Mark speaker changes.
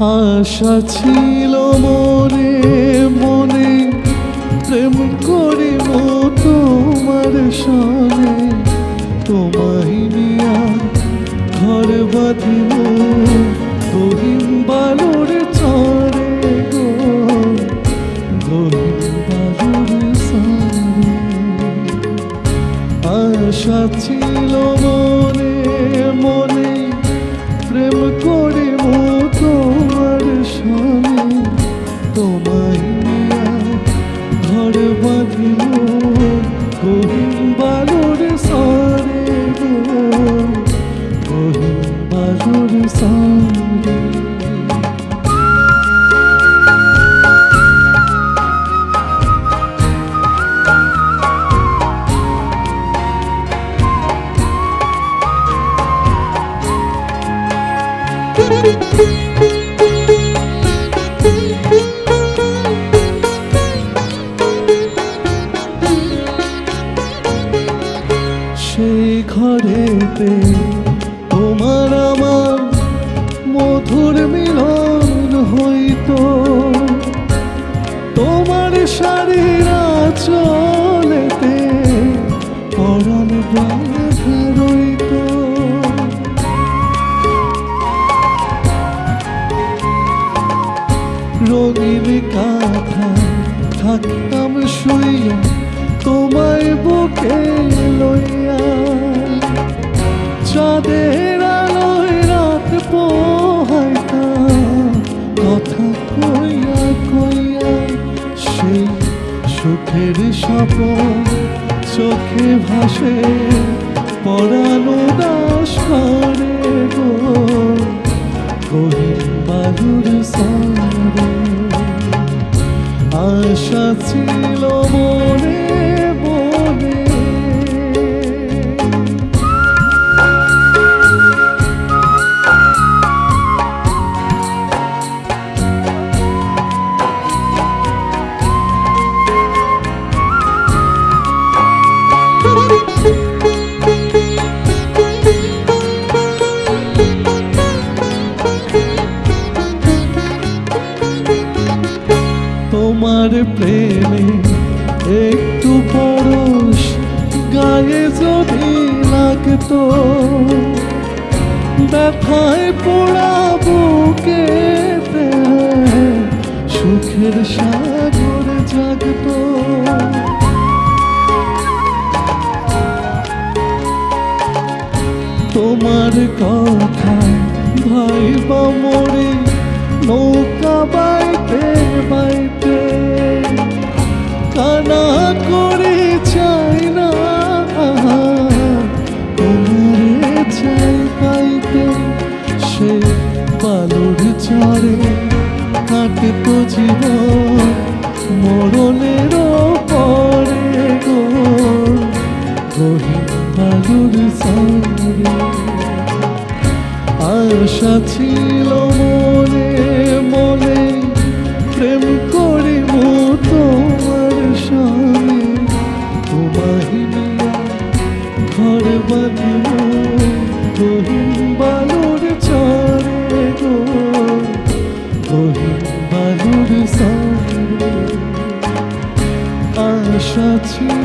Speaker 1: আশা ছিল মনে মনে প্রেম করিব তোমার সনে, তোমায় নিয়া ঘর বাঁধিব গহীন বালুর চরে গো, গহীন বালুর চরে। আশা ছিল মনে মনে প্রেম করিব তোমার সনে, তোমায় নিয়া ঘর বাঁধিব গহীন বালুর চরে গো, গহীন বালুর চরে। সেই ঘরেতে তোমার আমার মধুর মিলন হইতো, তোমার শাড়ির আঁচলেতে পরাণ বাঁধা রইতো। রঙিন কাঁথা থাকতাম শুইয়া তোমায় বুকে লইয়া, চাঁদের আলোয় রাত পোহাইতাম কথা কইয়া কইয়া। সেই সুখের স্বপন চোখে ভাসে পরাণ উদাস করে গো, গহীন বালুর চরে। আশা ছিল মনে মনে তোমার প্রেমে একটু পরশ গায়ে যদি লাগতো, ব্যথায় পোড়া বুকেতে সুখের সাগর জাগতো। তোমার কথা ভাইবা মোরে নৌকা বাইতে বাইতে, কানা করে চাই না তোমারে চাই পাইতে। সে বালুর চরে কাটতো জীবন মরণের পরে গো, গহীন বালুর চরে। আশা ছিল মনে মনে প্রেম করিব তোমার সনে, তোমায় নিয়া ঘর বাঁধিব গহীন বালুর চরে গো, গহীন বালুর চরে। আশা ছিল